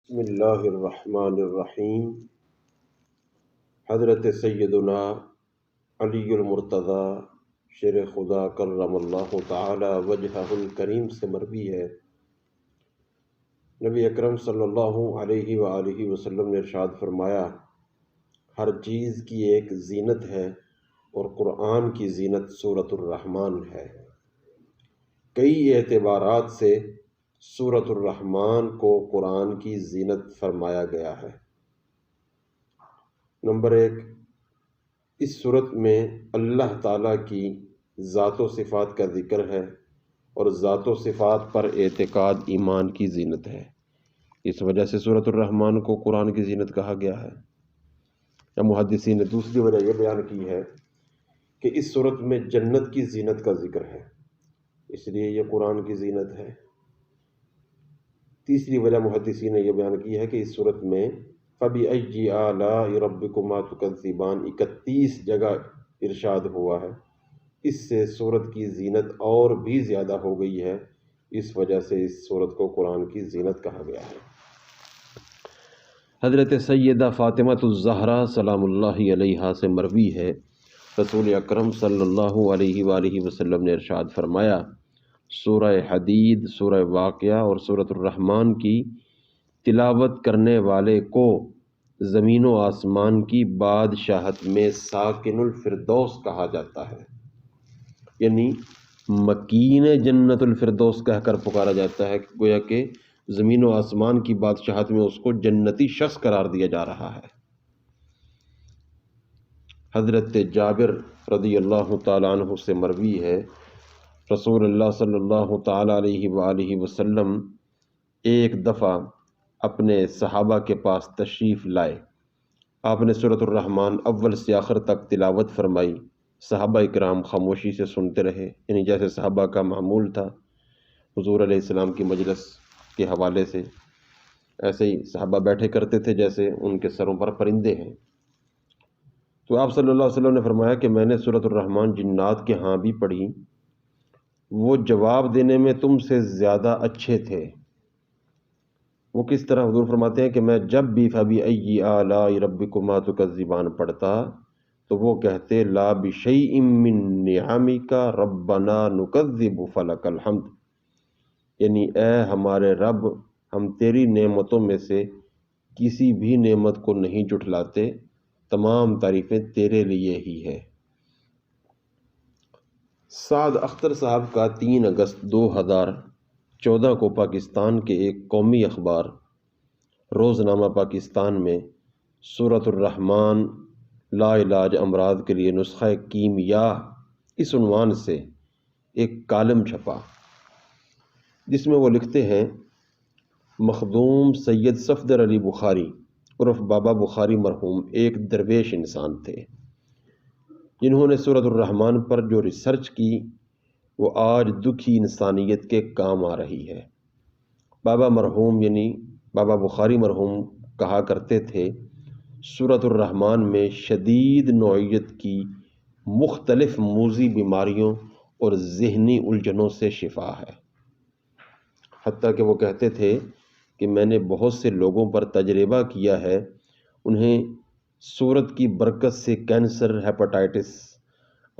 بسم اللہ الرحمن الرحیم۔ حضرت سیدنا علی المرتضیٰ شیر خدا کرم اللہ تعالی وجہہ الکریم سے مروی ہے، نبی اکرم صلی اللہ علیہ وآلہ وسلم نے ارشاد فرمایا، ہر چیز کی ایک زینت ہے اور قرآن کی زینت سورۃ الرحمن ہے۔ کئی اعتبارات سے سورۃ الرحمن کو قرآن کی زینت فرمایا گیا ہے۔ نمبر 1، اس سورت میں اللہ تعالیٰ کی ذات و صفات کا ذکر ہے اور ذات و صفات پر اعتقاد ایمان کی زینت ہے۔ اس وجہ سے سورۃ الرحمن کو قرآن کی زینت کہا گیا ہے۔ یا محدثین نے دوسری وجہ یہ بیان کی ہے کہ اس سورت میں جنت کی زینت کا ذکر ہے، اس لیے یہ قرآن کی زینت ہے۔ تیسری وجہ محدثین نے یہ بیان کی ہے کہ اس سورت میں فَبِأَيِّ آلَاءِ رَبِّكُمَا تُكَذِّبَانِ 31 جگہ ارشاد ہوا ہے۔ اس سے سورت کی زینت اور بھی زیادہ ہو گئی ہے، اس وجہ سے اس سورت کو قرآن کی زینت کہا گیا ہے۔ حضرت سیدہ فاطمہ الزہرا سلام اللہ علیہا سے مروی ہے، رسول اکرم صلی اللہ علیہ وآلہ وسلم نے ارشاد فرمایا، سورہ حدید، سورہ واقعہ اور سورۃ الرحمن کی تلاوت کرنے والے کو زمین و آسمان کی بادشاہت میں ساکن الفردوس کہا جاتا ہے، یعنی مکین جنت الفردوس کہہ کر پکارا جاتا ہے، گویا کہ زمین و آسمان کی بادشاہت میں اس کو جنتی شخص قرار دیا جا رہا ہے۔ حضرت جابر رضی اللہ تعالیٰ عنہ سے مروی ہے، رسول اللہ صلی اللہ تعالیٰ علیہ وآلہ وسلم ایک دفعہ اپنے صحابہ کے پاس تشریف لائے۔ آپ نے سورۃ الرحمن اول سے آخر تک تلاوت فرمائی، صحابہ اکرام خاموشی سے سنتے رہے، یعنی جیسے صحابہ کا معمول تھا حضور علیہ السلام کی مجلس کے حوالے سے، ایسے ہی صحابہ بیٹھے کرتے تھے جیسے ان کے سروں پر پرندے ہیں۔ تو آپ صلی اللہ علیہ وسلم نے فرمایا کہ میں نے سورۃ الرحمن جنات کے ہاں بھی پڑھی، وہ جواب دینے میں تم سے زیادہ اچھے تھے۔ وہ کس طرح؟ حضور فرماتے ہیں کہ میں جب بھی فَبِأَيِّ آلَاءِ رَبِّكُمَا تُكَذِّبَانِ پڑھتا تو وہ کہتے لا بِشَيْءٍ مِّن نِعَمِكَ رَبَّنَا نُكَذِّبُ فَلَكَ الْحَمْدُ، یعنی اے ہمارے رب، ہم تیری نعمتوں میں سے کسی بھی نعمت کو نہیں جھٹلاتے، تمام تعریفیں تیرے لیے ہی ہے۔ سعد اختر صاحب کا 3 اگست 2014 کو پاکستان کے ایک قومی اخبار روزنامہ پاکستان میں سورۃ الرحمن لا علاج امراض کے لیے نسخہ کیمیا اس عنوان سے ایک کالم چھپا، جس میں وہ لکھتے ہیں، مخدوم سید صفدر علی بخاری عرف بابا بخاری مرحوم ایک درویش انسان تھے، جنہوں نے سورۃ الرحمن پر جو ریسرچ کی وہ آج دکھی انسانیت کے کام آ رہی ہے۔ بابا مرحوم یعنی بابا بخاری مرحوم کہا کرتے تھے، سورۃ الرحمن میں شدید نوعیت کی مختلف موذی بیماریوں اور ذہنی الجھنوں سے شفا ہے۔ حتیٰ کہ وہ کہتے تھے کہ میں نے بہت سے لوگوں پر تجربہ کیا ہے، انہیں سورت کی برکت سے کینسر، ہیپاٹائٹس،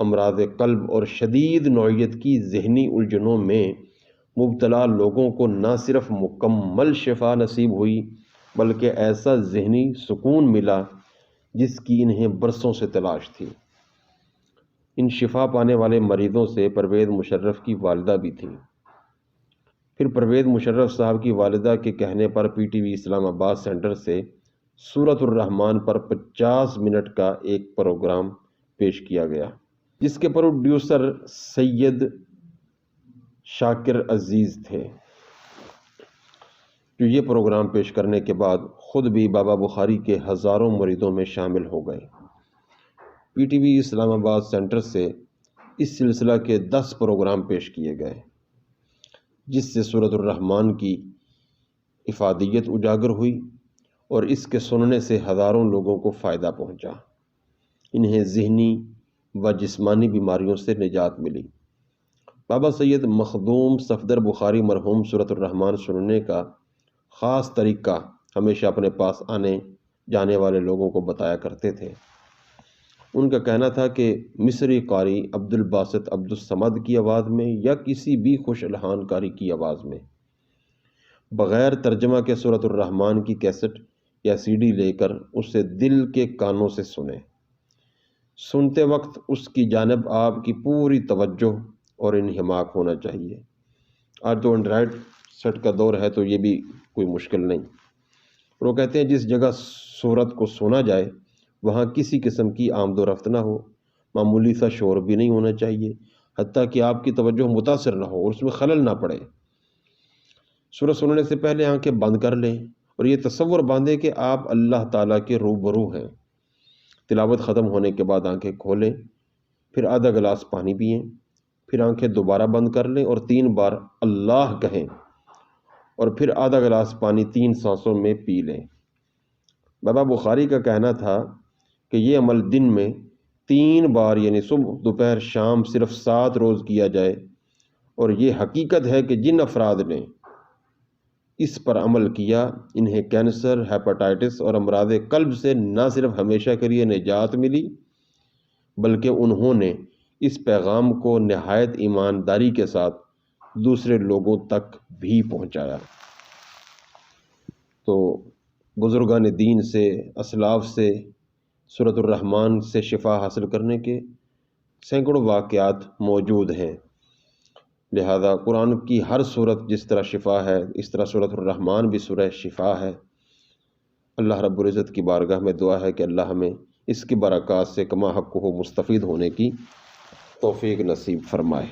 امراض قلب اور شدید نوعیت کی ذہنی الجھنوں میں مبتلا لوگوں کو نہ صرف مکمل شفا نصیب ہوئی بلکہ ایسا ذہنی سکون ملا جس کی انہیں برسوں سے تلاش تھی۔ ان شفا پانے والے مریضوں سے پرویز مشرف کی والدہ بھی تھیں۔ پھر پرویز مشرف صاحب کی والدہ کے کہنے پر پی ٹی وی اسلام آباد سینٹر سے سورۃ الرحمن پر 50 منٹ کا ایک پروگرام پیش کیا گیا، جس کے پروڈیوسر سید شاکر عزیز تھے، جو یہ پروگرام پیش کرنے کے بعد خود بھی بابا بخاری کے ہزاروں مریدوں میں شامل ہو گئے۔ پی ٹی وی اسلام آباد سینٹر سے اس سلسلہ کے 10 پروگرام پیش کیے گئے، جس سے سورۃ الرحمن کی افادیت اجاگر ہوئی اور اس کے سننے سے ہزاروں لوگوں کو فائدہ پہنچا، انہیں ذہنی و جسمانی بیماریوں سے نجات ملی۔ بابا سید مخدوم صفدر بخاری مرحوم سورۃ الرحمن سننے کا خاص طریقہ ہمیشہ اپنے پاس آنے جانے والے لوگوں کو بتایا کرتے تھے۔ ان کا کہنا تھا کہ مصری قاری عبد الباسط عبد الصمد کی آواز میں یا کسی بھی خوش الحان قاری کی آواز میں بغیر ترجمہ کے سورۃ الرحمن کی کیسٹ یا سی ڈی لے کر اسے دل کے کانوں سے سنیں۔ سنتے وقت اس کی جانب آپ کی پوری توجہ اور انہماک ہونا چاہیے۔ آج تو اینڈرائڈ سیٹ کا دور ہے تو یہ بھی کوئی مشکل نہیں۔ اور وہ کہتے ہیں جس جگہ سورت کو سنا جائے وہاں کسی قسم کی آمد و رفت نہ ہو، معمولی سا شور بھی نہیں ہونا چاہیے، حتیٰ کہ آپ کی توجہ متاثر نہ ہو اور اس میں خلل نہ پڑے۔ سورت سننے سے پہلے آنکھیں بند کر لیں اور یہ تصور باندھیں کہ آپ اللہ تعالیٰ کے روبرو ہیں۔ تلاوت ختم ہونے کے بعد آنکھیں کھولیں، پھر آدھا گلاس پانی پئیں، پھر آنکھیں دوبارہ بند کر لیں اور 3 بار اللہ کہیں اور پھر آدھا گلاس پانی 3 سانسوں میں پی لیں۔ بابا بخاری کا کہنا تھا کہ یہ عمل دن میں 3 بار یعنی صبح دوپہر شام صرف 7 روز کیا جائے، اور یہ حقیقت ہے کہ جن افراد نے اس پر عمل کیا انہیں کینسر، ہیپاٹائٹس اور امراض قلب سے نہ صرف ہمیشہ کے لیے نجات ملی بلکہ انہوں نے اس پیغام کو نہایت ایمانداری کے ساتھ دوسرے لوگوں تک بھی پہنچایا۔ تو بزرگان دین سے، اسلاف سے سورۃ الرحمن سے شفا حاصل کرنے کے سینکڑوں واقعات موجود ہیں، لہذا قرآن کی ہر سورت جس طرح شفا ہے اس طرح سورۃ الرحمن بھی سورہ شفا ہے۔ اللہ رب العزت کی بارگاہ میں دعا ہے کہ اللہ ہمیں اس کی برکات سے کما حق کو مستفید ہونے کی توفیق نصیب فرمائے۔